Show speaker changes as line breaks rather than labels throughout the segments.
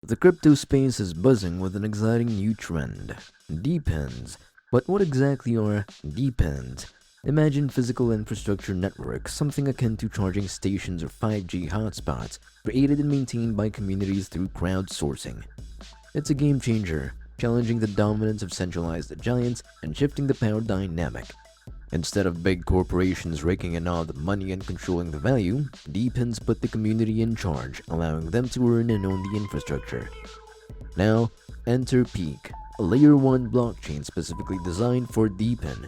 The crypto space is buzzing with an exciting new trend, DePINs. But what exactly are DePINs? Imagine physical infrastructure networks, something akin to charging stations or 5G hotspots, created and maintained by communities through crowdsourcing. It's a game changer, challenging the dominance of centralized giants and shifting the power dynamic. Instead of big corporations raking in all the money and controlling the value, DePINs put the community in charge, allowing them to earn and own the infrastructure. Now, enter Peak, a Layer 1 blockchain specifically designed for DePIN.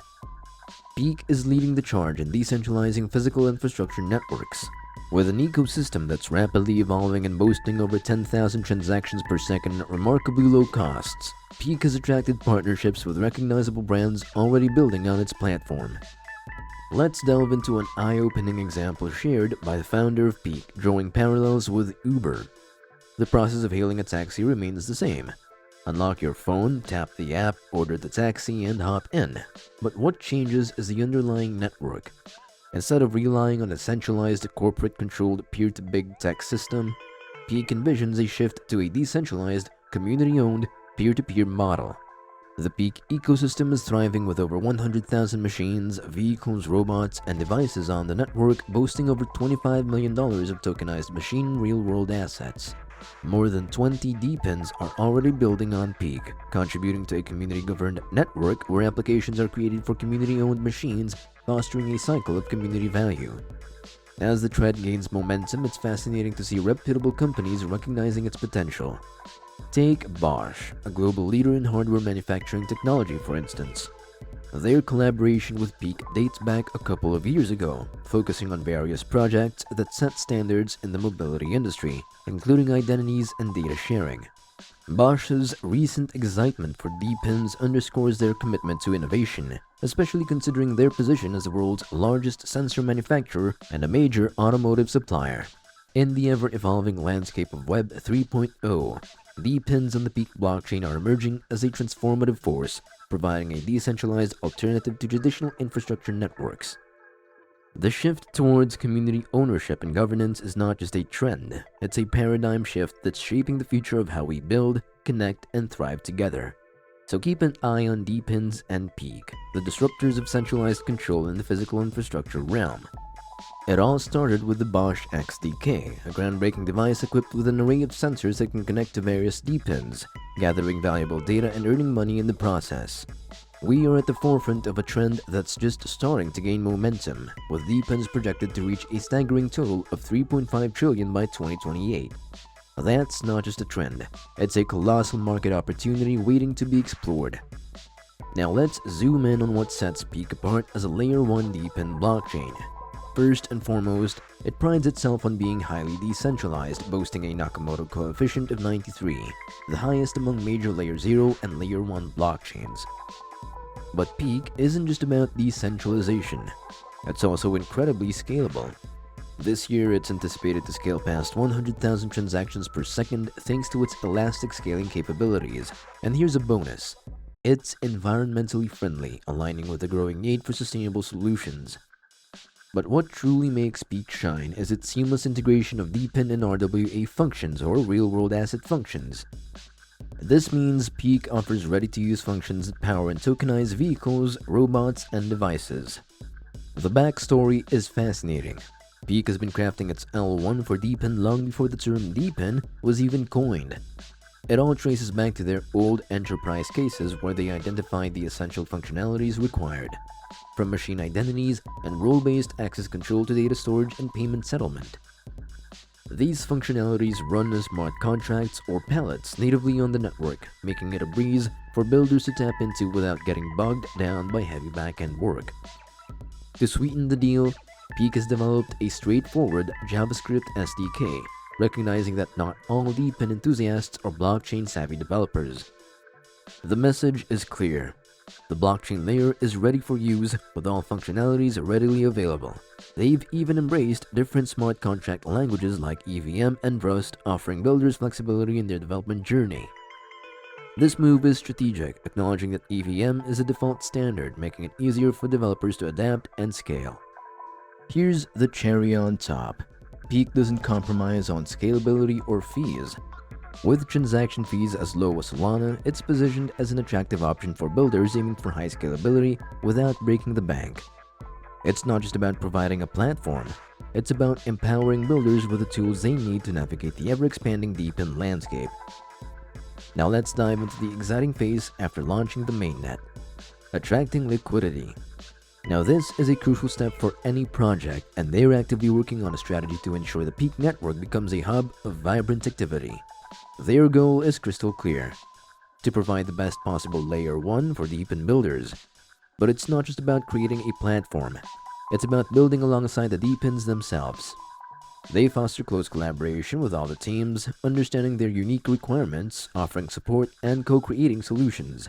Peak is leading the charge in decentralizing physical infrastructure networks. With an ecosystem that's rapidly evolving and boasting over 10,000 transactions per second at remarkably low costs, Peak has attracted partnerships with recognizable brands already building on its platform. Let's delve into an eye-opening example shared by the founder of Peak, drawing parallels with Uber. The process of hailing a taxi remains the same. Unlock your phone, tap the app, order the taxi, and hop in. But what changes is the underlying network. Instead of relying on a centralized, corporate-controlled peer-to-big tech system, Peak envisions a shift to a decentralized, community-owned, peer-to-peer model. The Peak ecosystem is thriving with over 100,000 machines, vehicles, robots, and devices on the network, boasting over $25 million of tokenized machine real-world assets. More than 20 DePINs are already building on Peak, contributing to a community-governed network where applications are created for community-owned machines, fostering a cycle of community value. As the trend gains momentum, it's fascinating to see reputable companies recognizing its potential. Take Bosch, a global leader in hardware manufacturing technology, for instance. Their collaboration with Peak dates back a couple of years ago, focusing on various projects that set standards in the mobility industry, including identities and data sharing. Bosch's recent excitement for DePINs underscores their commitment to innovation, especially considering their position as the world's largest sensor manufacturer and a major automotive supplier. In the ever-evolving landscape of Web 3.0, DePINs on the Peak blockchain are emerging as a transformative force, providing a decentralized alternative to traditional infrastructure networks. The shift towards community ownership and governance is not just a trend, it's a paradigm shift that's shaping the future of how we build, connect, and thrive together. So keep an eye on DePINs and Peak, the disruptors of centralized control in the physical infrastructure realm. It all started with the Bosch XDK, a groundbreaking device equipped with an array of sensors that can connect to various DePINs, gathering valuable data and earning money in the process. We are at the forefront of a trend that's just starting to gain momentum, with DePINs projected to reach a staggering total of 3.5 trillion by 2028. That's not just a trend, it's a colossal market opportunity waiting to be explored. Now let's zoom in on what sets Peak apart as a Layer 1 DePIN blockchain. First and foremost, it prides itself on being highly decentralized, boasting a Nakamoto coefficient of 93, the highest among major Layer 0 and Layer 1 blockchains. But Peak isn't just about decentralization, it's also incredibly scalable. This year, it's anticipated to scale past 100,000 transactions per second thanks to its elastic scaling capabilities. And here's a bonus. It's environmentally friendly, aligning with the growing need for sustainable solutions. But what truly makes Peak shine is its seamless integration of DePIN and RWA functions, or real-world asset functions. This means Peak offers ready-to-use functions that power and tokenize vehicles, robots, and devices. The backstory is fascinating. Peak has been crafting its L1 for DePIN long before the term DePIN was even coined. It all traces back to their old enterprise cases where they identified the essential functionalities required, from machine identities and role-based access control to data storage and payment settlement. These functionalities run as smart contracts or pallets natively on the network, making it a breeze for builders to tap into without getting bogged down by heavy back-end work. To sweeten the deal, Peak has developed a straightforward JavaScript SDK, recognizing that not all DePIN enthusiasts are blockchain-savvy developers. The message is clear. The blockchain layer is ready for use, with all functionalities readily available. They've even embraced different smart contract languages like EVM and Rust, offering builders flexibility in their development journey. This move is strategic, acknowledging that EVM is a default standard, making it easier for developers to adapt and scale. Here's the cherry on top. Peak doesn't compromise on scalability or fees. With transaction fees as low as Solana, it's positioned as an attractive option for builders aiming for high scalability without breaking the bank. It's not just about providing a platform, it's about empowering builders with the tools they need to navigate the ever-expanding DePIN landscape. Now let's dive into the exciting phase after launching the mainnet: attracting liquidity. Now this is a crucial step for any project, and they're actively working on a strategy to ensure the Peak network becomes a hub of vibrant activity. Their goal is crystal clear: to provide the best possible Layer 1 for DePIN builders. But it's not just about creating a platform, it's about building alongside the DePINs themselves. They foster close collaboration with all the teams, understanding their unique requirements, offering support, and co-creating solutions.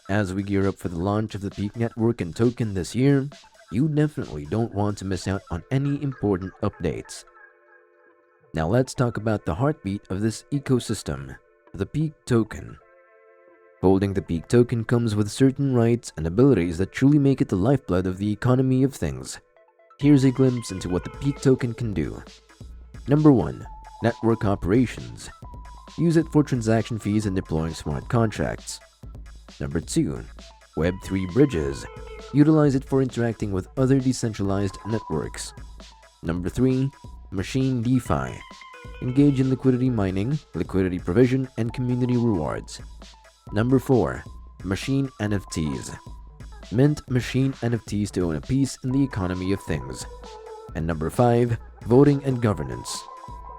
As we gear up for the launch of the Peak network and token this year, you definitely don't want to miss out on any important updates. Now let's talk about the heartbeat of this ecosystem, the Peak token. Holding the Peak token comes with certain rights and abilities that truly make it the lifeblood of the economy of things. Here's a glimpse into what the Peak token can do. Number 1. Network operations. Use it for transaction fees and deploying smart contracts. Number 2. Web3 bridges. Utilize it for interacting with other decentralized networks. Number 3. Machine DeFi. Engage in liquidity mining, liquidity provision, and community rewards. Number 4. Machine NFTs. Mint machine NFTs to own a piece in the economy of things. And number 5. Voting and governance.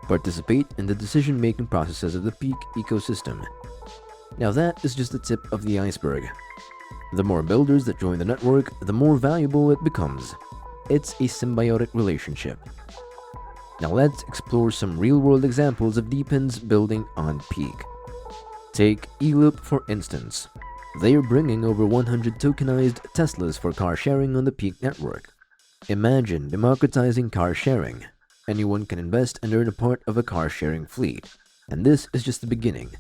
Participate in the decision-making processes of the Peak ecosystem. Now that is just the tip of the iceberg. The more builders that join the network, the more valuable it becomes. It's a symbiotic relationship. Now let's explore some real-world examples of DePINs building on Peak. Take eLoop for instance. They are bringing over 100 tokenized Teslas for car sharing on the Peak network. Imagine democratizing car sharing. Anyone can invest and earn a part of a car sharing fleet. And this is just the beginning.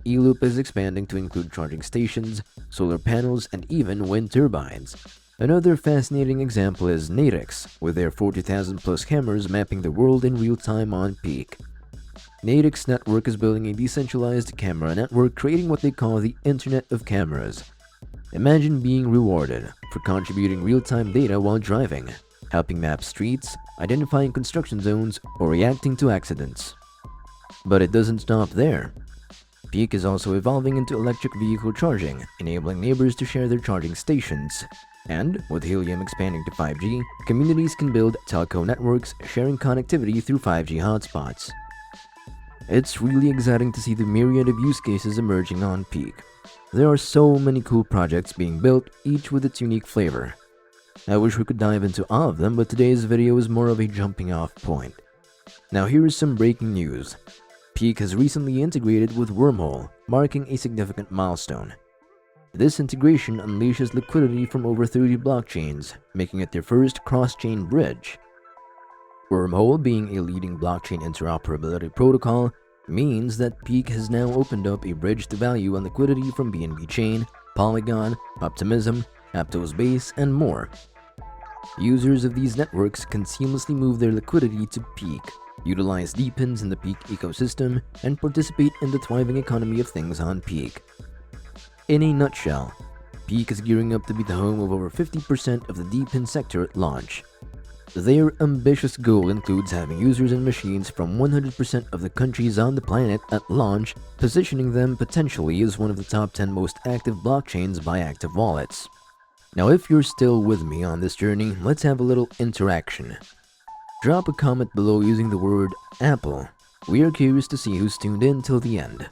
eLoop is expanding to include charging stations, solar panels, and even wind turbines. Another fascinating example is Natix, with their 40,000 plus cameras mapping the world in real time on Peak. Natix Network is building a decentralized camera network, creating what they call the Internet of Cameras. Imagine being rewarded for contributing real-time data while driving, helping map streets, identifying construction zones, or reacting to accidents. But it doesn't stop there. Peak is also evolving into electric vehicle charging, enabling neighbors to share their charging stations. And, with Helium expanding to 5G, communities can build telco networks, sharing connectivity through 5G hotspots. It's really exciting to see the myriad of use cases emerging on Peak. There are so many cool projects being built, each with its unique flavor. I wish we could dive into all of them, but today's video is more of a jumping off point. Now here is some breaking news. Peak has recently integrated with Wormhole, marking a significant milestone. This integration unleashes liquidity from over 30 blockchains, making it their first cross-chain bridge. Wormhole, being a leading blockchain interoperability protocol, means that Peak has now opened up a bridge to value and liquidity from BNB Chain, Polygon, Optimism, Aptos Base, and more. Users of these networks can seamlessly move their liquidity to Peak, utilize DePINs in the Peak ecosystem, and participate in the thriving economy of things on Peak. In a nutshell, Peak is gearing up to be the home of over 50% of the DePIN sector at launch. Their ambitious goal includes having users and machines from 100% of the countries on the planet at launch, positioning them potentially as one of the top 10 most active blockchains by active wallets. Now if you're still with me on this journey, let's have a little interaction. Drop a comment below using the word Apple. We are curious to see who's tuned in till the end.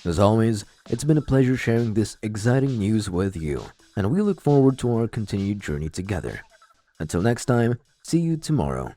As always, it's been a pleasure sharing this exciting news with you, and we look forward to our continued journey together. Until next time, see you tomorrow.